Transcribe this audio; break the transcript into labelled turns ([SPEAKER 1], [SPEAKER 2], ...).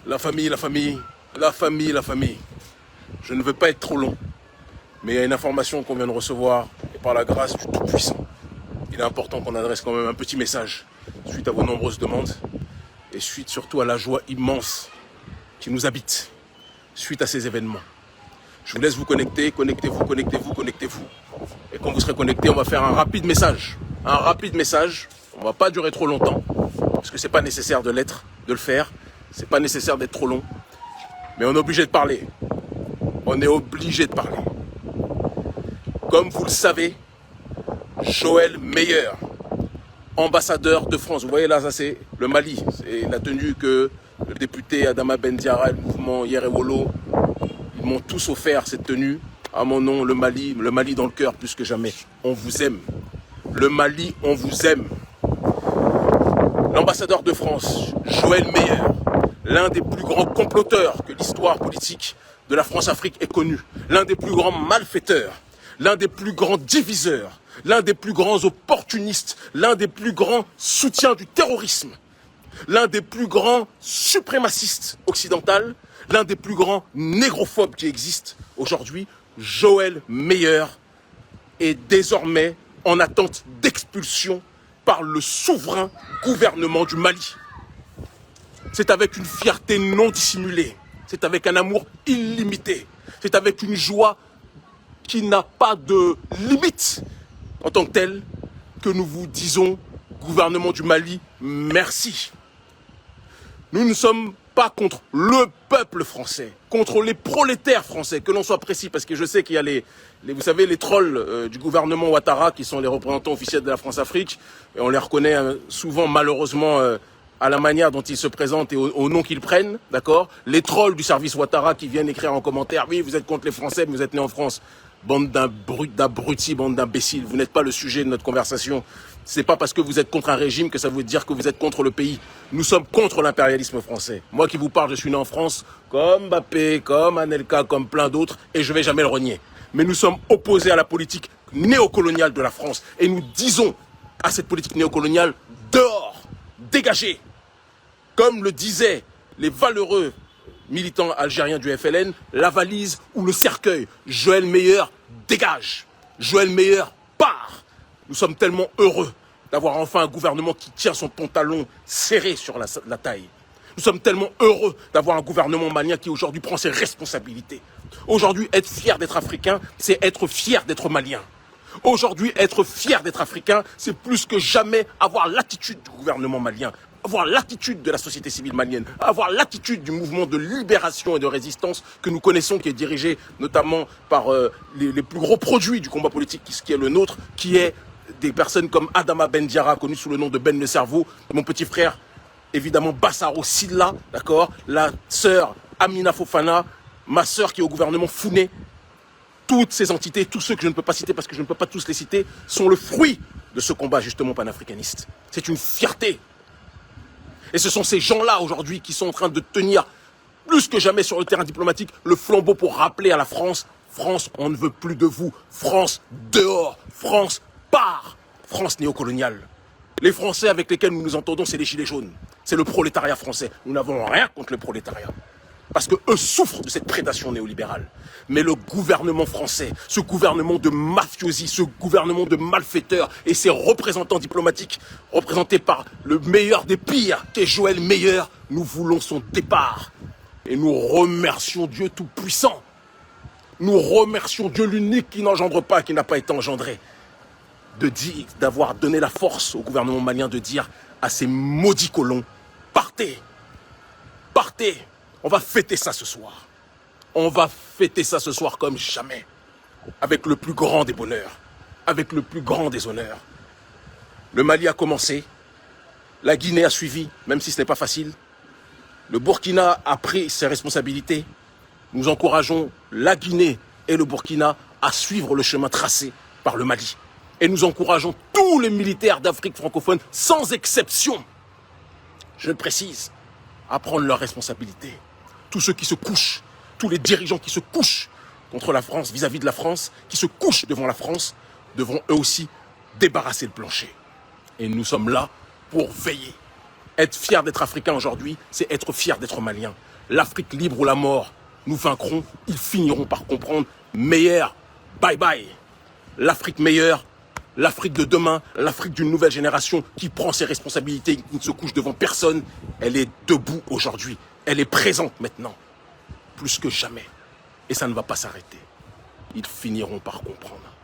[SPEAKER 1] La famille, la famille, la famille, la famille. Je ne veux pas être trop long, mais il y a une information qu'on vient de recevoir, et par la grâce du Tout-Puissant, il est important qu'on adresse quand même un petit message suite à vos nombreuses demandes et suite surtout à la joie immense qui nous habite suite à ces événements. Je vous laisse vous connecter, connectez-vous, connectez-vous, connectez-vous. Et quand vous serez connecté, on va faire un rapide message. Un rapide message, on ne va pas durer trop longtemps, parce que c'est pas nécessaire de le faire. C'est pas nécessaire d'être trop long. Mais on est obligé de parler. On est obligé de parler. Comme vous le savez, Joël Meyer, ambassadeur de France. Vous voyez là, ça c'est le Mali. C'est la tenue que le député Adama Ben Diarra et le mouvement Yerewolo, ils m'ont tous offert cette tenue. À mon nom, le Mali dans le cœur plus que jamais. On vous aime. Le Mali, on vous aime. L'ambassadeur de France, Joël Meyer, l'un des plus grands comploteurs que l'histoire politique de la France-Afrique ait connu, l'un des plus grands malfaiteurs, l'un des plus grands diviseurs, l'un des plus grands opportunistes, l'un des plus grands soutiens du terrorisme, l'un des plus grands suprémacistes occidentaux, l'un des plus grands négrophobes qui existent aujourd'hui, Joël Meyer, est désormais en attente d'expulsion par le souverain gouvernement du Mali. C'est avec une fierté non dissimulée, c'est avec un amour illimité, c'est avec une joie qui n'a pas de limite en tant que telle que nous vous disons, gouvernement du Mali, merci. Nous ne sommes pas contre le peuple français, contre les prolétaires français, que l'on soit précis, parce que je sais qu'il y a vous savez, les trolls du gouvernement Ouattara, qui sont les représentants officiels de la France-Afrique, et on les reconnaît souvent, malheureusement, à la manière dont ils se présentent et au nom qu'ils prennent, d'accord? Les trolls du service Ouattara qui viennent écrire en commentaire, oui, vous êtes contre les Français, mais vous êtes nés en France. Bande d'abrutis, bande d'imbéciles, vous n'êtes pas le sujet de notre conversation. C'est pas parce que vous êtes contre un régime que ça veut dire que vous êtes contre le pays. Nous sommes contre l'impérialisme français. Moi qui vous parle, je suis né en France, comme Mbappé, comme Anelka, comme plein d'autres, et je vais jamais le renier. Mais nous sommes opposés à la politique néocoloniale de la France. Et nous disons à cette politique néocoloniale, dehors, dégagez. Comme le disaient les valeureux militants algériens du FLN, la valise ou le cercueil. Joël Meyer dégage. Joël Meyer part. Nous sommes tellement heureux d'avoir enfin un gouvernement qui tient son pantalon serré sur la taille. Nous sommes tellement heureux d'avoir un gouvernement malien qui aujourd'hui prend ses responsabilités. Aujourd'hui, être fier d'être africain, c'est être fier d'être malien. Aujourd'hui, être fier d'être africain, c'est plus que jamais avoir l'attitude du gouvernement malien, avoir l'attitude de la société civile malienne, avoir l'attitude du mouvement de libération et de résistance que nous connaissons, qui est dirigé notamment par les plus gros produits du combat politique qui est le nôtre, qui est des personnes comme Adama Ben Diarra, connu sous le nom de Ben le Cerveau, mon petit frère, évidemment Bassaro Silla, d'accord, la sœur Amina Fofana, ma sœur qui est au gouvernement Founé. Toutes ces entités, tous ceux que je ne peux pas citer parce que je ne peux pas tous les citer, sont le fruit de ce combat justement panafricaniste. C'est une fierté. Et ce sont ces gens-là aujourd'hui qui sont en train de tenir plus que jamais sur le terrain diplomatique le flambeau pour rappeler à la France, France, on ne veut plus de vous. France, dehors. France, part. France néocoloniale. Les Français avec lesquels nous nous entendons, c'est les gilets jaunes. C'est le prolétariat français. Nous n'avons rien contre le prolétariat. Parce qu'eux souffrent de cette prédation néolibérale. Mais le gouvernement français, ce gouvernement de mafiosi, ce gouvernement de malfaiteurs et ses représentants diplomatiques, représentés par le meilleur des pires, qu'est Joël Meyer, nous voulons son départ. Et nous remercions Dieu Tout-Puissant. Nous remercions Dieu l'unique qui n'engendre pas, qui n'a pas été engendré. D'avoir donné la force au gouvernement malien de dire à ces maudits colons, partez, partez. On va fêter ça ce soir. On va fêter ça ce soir comme jamais. Avec le plus grand des bonheurs. Avec le plus grand des honneurs. Le Mali a commencé. La Guinée a suivi, même si ce n'est pas facile. Le Burkina a pris ses responsabilités. Nous encourageons la Guinée et le Burkina à suivre le chemin tracé par le Mali. Et nous encourageons tous les militaires d'Afrique francophone, sans exception, je le précise, à prendre leurs responsabilités. Tous ceux qui se couchent, tous les dirigeants qui se couchent contre la France, vis-à-vis de la France, qui se couchent devant la France, devront eux aussi débarrasser le plancher. Et nous sommes là pour veiller. Être fier d'être africain aujourd'hui, c'est être fier d'être malien. L'Afrique libre ou la mort, nous vaincrons, ils finiront par comprendre. Meilleur, bye bye. L'Afrique meilleure, l'Afrique de demain, l'Afrique d'une nouvelle génération qui prend ses responsabilités, qui ne se couche devant personne, elle est debout aujourd'hui. Elle est présente maintenant, plus que jamais. Et ça ne va pas s'arrêter. Ils finiront par comprendre.